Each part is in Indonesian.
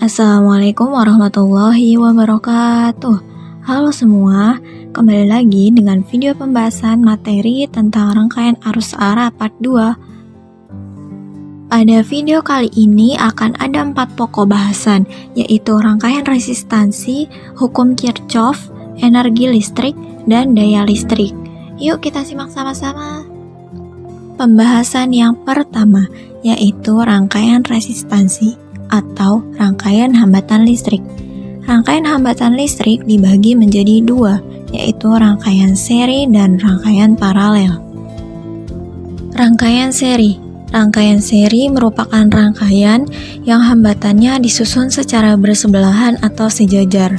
Assalamualaikum warahmatullahi wabarakatuh. Halo semua, kembali lagi dengan video pembahasan materi tentang rangkaian arus arah part 2. Pada video kali ini akan ada 4 pokok bahasan, yaitu rangkaian resistansi, hukum Kirchhoff, energi listrik, dan daya listrik. Yuk kita simak sama-sama. Pembahasan yang pertama, yaitu rangkaian resistansi atau rangkaian hambatan listrik. Rangkaian hambatan listrik dibagi menjadi dua, yaitu rangkaian seri dan rangkaian paralel. Rangkaian seri. Rangkaian seri merupakan rangkaian yang hambatannya disusun secara bersebelahan atau sejajar.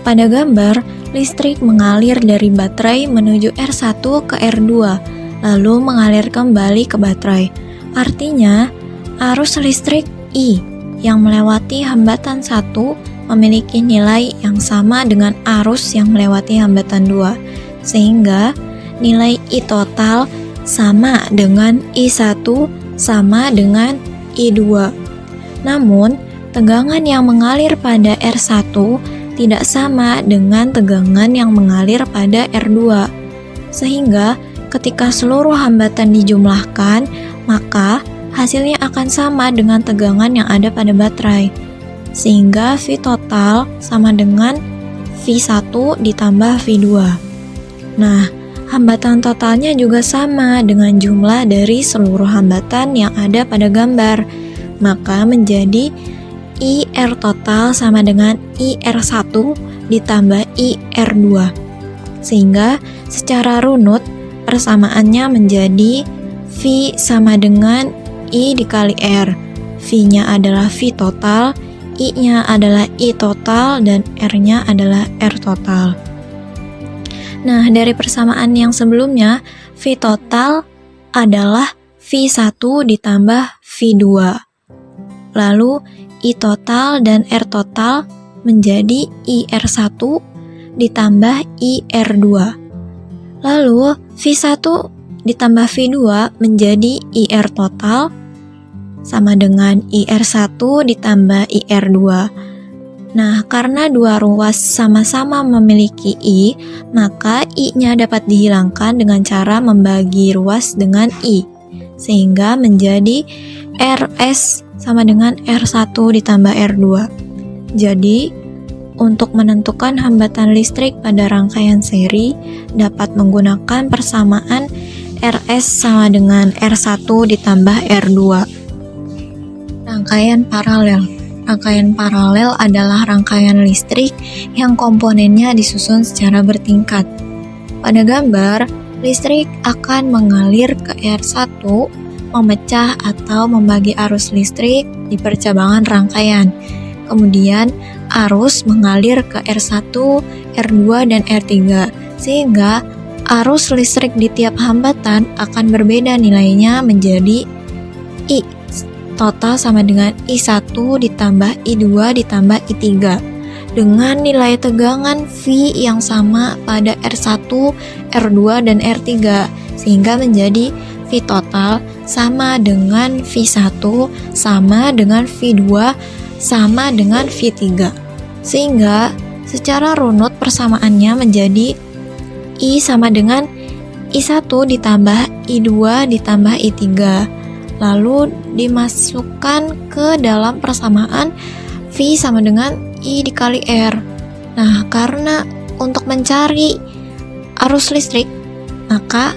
Pada gambar, listrik mengalir dari baterai menuju R1 ke R2, lalu mengalir kembali ke baterai. Artinya, arus listrik I yang melewati hambatan 1 memiliki nilai yang sama dengan arus yang melewati hambatan 2, sehingga nilai I total sama dengan I1 sama dengan I2. Namun, tegangan yang mengalir pada R1 tidak sama dengan tegangan yang mengalir pada R2, sehingga ketika seluruh hambatan dijumlahkan, maka hasilnya akan sama dengan tegangan yang ada pada baterai, sehingga V total sama dengan V1 ditambah V2. Nah, hambatan totalnya juga sama dengan jumlah dari seluruh hambatan yang ada pada gambar, maka menjadi IR total sama dengan IR1 ditambah IR2, sehingga secara runut persamaannya menjadi V sama dengan I dikali R. V-nya adalah V total, I-nya adalah I total, dan R-nya adalah R total. Nah, dari persamaan yang sebelumnya, V total adalah V1 ditambah V2. Lalu, I total dan R total menjadi IR1 ditambah IR2. Lalu, V1 ditambah V2 menjadi IR total sama dengan IR1 ditambah IR2. Nah, karena dua ruas sama-sama memiliki I, maka I-nya dapat dihilangkan dengan cara membagi ruas dengan I, sehingga menjadi RS sama dengan R1 ditambah R2. Jadi, untuk menentukan hambatan listrik pada rangkaian seri, dapat menggunakan persamaan RS sama dengan R1 ditambah R2. Rangkaian paralel. Rangkaian paralel adalah rangkaian listrik yang komponennya disusun secara bertingkat. Pada gambar, listrik akan mengalir ke R1, memecah atau membagi arus listrik di percabangan rangkaian. Kemudian, arus mengalir ke R1, R2, dan R3, sehingga arus listrik di tiap hambatan akan berbeda nilainya menjadi I total sama dengan I1 ditambah I2 ditambah I3 dengan nilai tegangan V yang sama pada R1, R2, dan R3, sehingga menjadi V total sama dengan V1 sama dengan V2 sama dengan V3, sehingga secara runut persamaannya menjadi I sama dengan I1 ditambah I2 ditambah I3, lalu dimasukkan ke dalam persamaan V sama dengan I dikali R. Nah, karena untuk mencari arus listrik, maka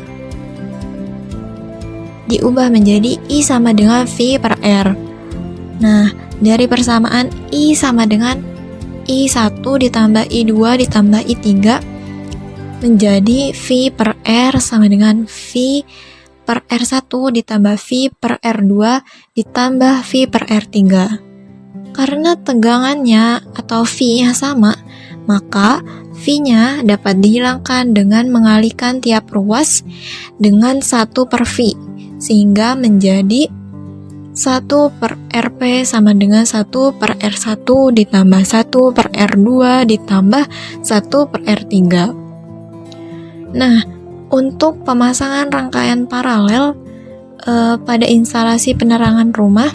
diubah menjadi I sama dengan V per R. Nah, dari persamaan I sama dengan I1 ditambah I2 ditambah I3 menjadi V per R sama dengan V per R1 ditambah V per R2 ditambah V per R3. Karena tegangannya atau V-nya sama, maka V-nya dapat dihilangkan dengan mengalihkan tiap ruas dengan 1 per V, sehingga menjadi 1 per RP sama dengan 1 per R1 ditambah 1 per R2 ditambah 1 per R3. Nah, untuk pemasangan rangkaian paralel pada instalasi penerangan rumah,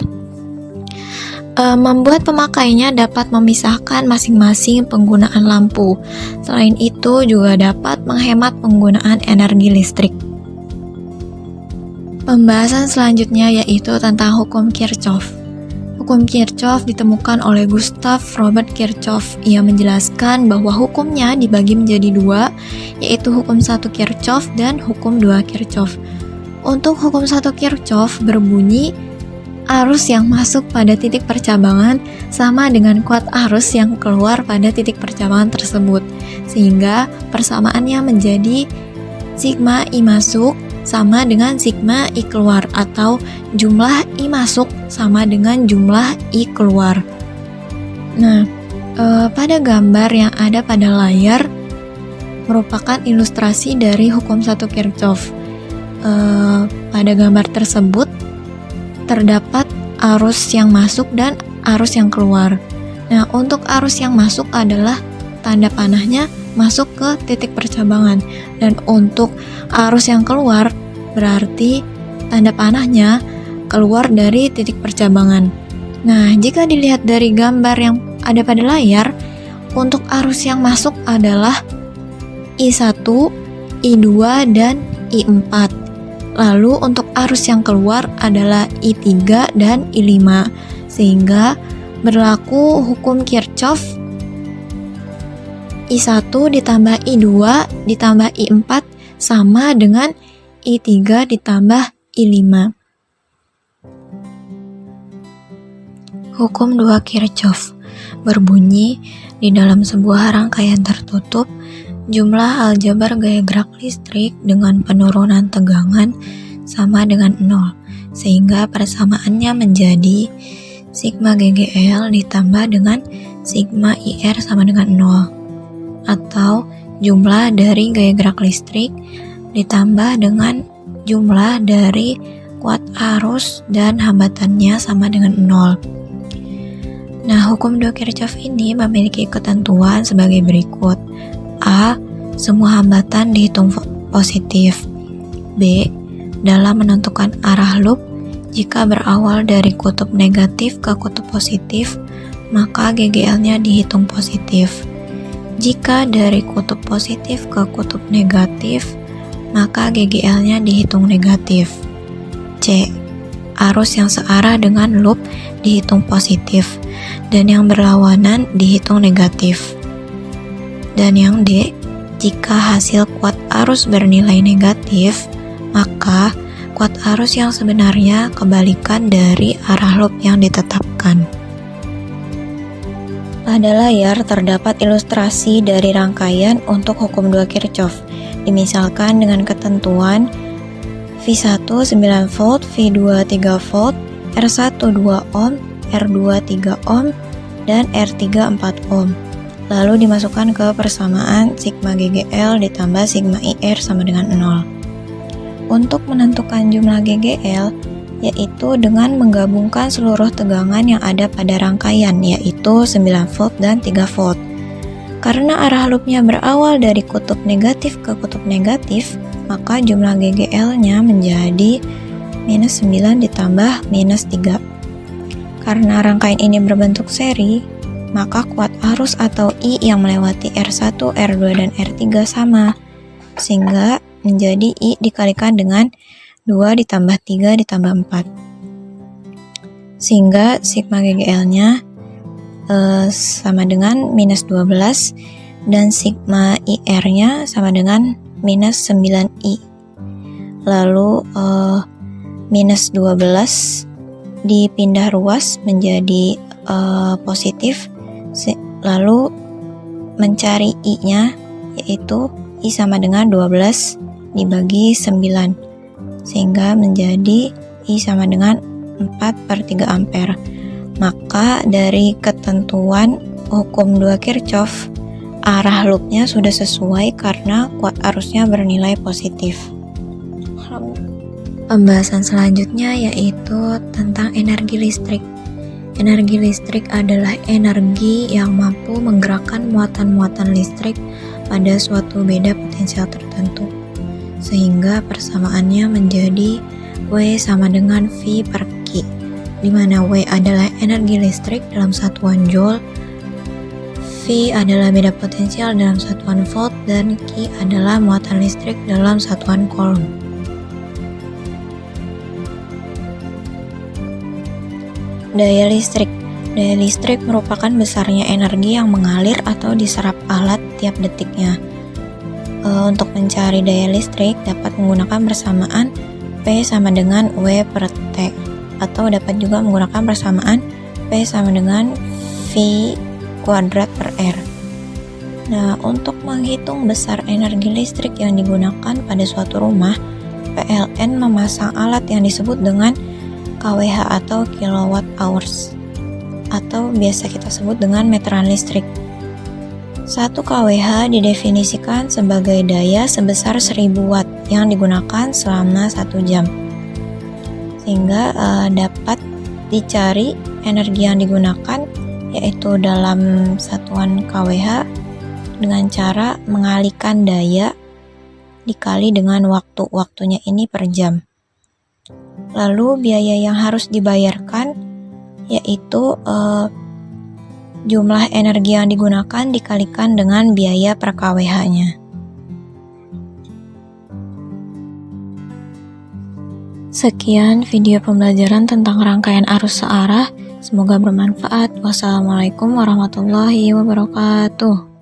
Membuat pemakainya dapat memisahkan masing-masing penggunaan lampu. Selain itu juga dapat menghemat penggunaan energi listrik. Pembahasan selanjutnya yaitu tentang hukum Kirchhoff. Hukum Kirchhoff ditemukan oleh Gustav Robert Kirchhoff. Ia menjelaskan bahwa hukumnya dibagi menjadi dua, yaitu hukum 1 Kirchhoff dan hukum 2 Kirchhoff. Untuk hukum 1 Kirchhoff berbunyi, arus yang masuk pada titik percabangan sama dengan kuat arus yang keluar pada titik percabangan tersebut, sehingga persamaannya menjadi sigma I masuk sama dengan sigma I keluar, atau jumlah I masuk sama dengan jumlah I keluar. Nah, pada gambar yang ada pada layar merupakan ilustrasi dari hukum 1 Kirchhoff. Pada gambar tersebut terdapat arus yang masuk dan arus yang keluar. Nah, untuk arus yang masuk adalah tanda panahnya masuk ke titik percabangan, dan untuk arus yang keluar berarti tanda panahnya keluar dari titik percabangan. Nah, jika dilihat dari gambar yang ada pada layar, untuk arus yang masuk adalah I1, I2, dan I4. Lalu untuk arus yang keluar adalah I3 dan I5, sehingga berlaku hukum Kirchhoff I1 ditambah I2 ditambah I4 sama dengan I3 ditambah I5. Hukum 2 Kirchhoff berbunyi, di dalam sebuah rangkaian tertutup, jumlah aljabar gaya gerak listrik dengan penurunan tegangan sama dengan 0, sehingga persamaannya menjadi sigma GGL ditambah dengan sigma IR sama dengan 0, atau jumlah dari gaya gerak listrik ditambah dengan jumlah dari kuat arus dan hambatannya sama dengan 0. Nah, hukum 2 Kirchhoff ini memiliki ketentuan sebagai berikut. A. Semua hambatan dihitung positif. B. Dalam menentukan arah loop, jika berawal dari kutub negatif ke kutub positif, maka GGL-nya dihitung positif. Jika dari kutub positif ke kutub negatif, maka GGL-nya dihitung negatif. C. Arus yang searah dengan loop dihitung positif, dan yang berlawanan dihitung negatif. Dan yang D, jika hasil kuat arus bernilai negatif, maka kuat arus yang sebenarnya kebalikan dari arah loop yang ditetapkan. Pada layar terdapat ilustrasi dari rangkaian untuk hukum 2 Kirchhoff, dimisalkan dengan ketentuan V1 9 volt, V2 3 volt, R1 2 ohm, R2 3 ohm, dan R3 4 ohm. Lalu dimasukkan ke persamaan sigma GGL ditambah sigma IR sama dengan 0. Untuk menentukan jumlah GGL, yaitu dengan menggabungkan seluruh tegangan yang ada pada rangkaian, yaitu 9 volt dan 3 volt. Karena arah loopnya berawal dari kutub negatif ke kutub negatif, maka jumlah GGL-nya menjadi minus 9 ditambah minus 3. Karena rangkaian ini berbentuk seri, maka kuat arus atau I yang melewati R1, R2, dan R3 sama, sehingga menjadi I dikalikan dengan 2 ditambah 3 ditambah 4, sehingga sigma GGL-nya sama dengan minus 12, dan sigma IR-nya sama dengan minus 9I. Lalu minus 12 dipindah ruas menjadi positif, lalu mencari I-nya, yaitu I sama dengan 12 dibagi 9, sehingga menjadi I sama dengan 4/3 ampere. Maka dari ketentuan hukum 2 Kirchhoff, arah loopnya sudah sesuai karena kuat arusnya bernilai positif. Pembahasan selanjutnya yaitu tentang energi listrik. Energi listrik adalah energi yang mampu menggerakkan muatan-muatan listrik pada suatu beda potensial tertentu, sehingga persamaannya menjadi W sama dengan V per Q. di mana W adalah energi listrik dalam satuan joule, V adalah beda potensial dalam satuan volt, dan Q adalah muatan listrik dalam satuan coulomb. Daya listrik. Daya listrik merupakan besarnya energi yang mengalir atau diserap alat tiap detiknya. Untuk mencari daya listrik dapat menggunakan persamaan P sama dengan W per T, atau dapat juga menggunakan persamaan P sama dengan V kuadrat per R. Nah, untuk menghitung besar energi listrik yang digunakan pada suatu rumah, PLN memasang alat yang disebut dengan kWh atau kilowatt hours, atau biasa kita sebut dengan meteran listrik. 1 kWh didefinisikan sebagai daya sebesar 1000 watt yang digunakan selama 1 jam. Sehingga dapat dicari energi yang digunakan yaitu dalam satuan kWh dengan cara mengalihkan daya dikali dengan waktunya ini per jam. Lalu biaya yang harus dibayarkan yaitu jumlah energi yang digunakan dikalikan dengan biaya per kWh-nya. Sekian video pembelajaran tentang rangkaian arus searah. Semoga bermanfaat. Wassalamualaikum warahmatullahi wabarakatuh.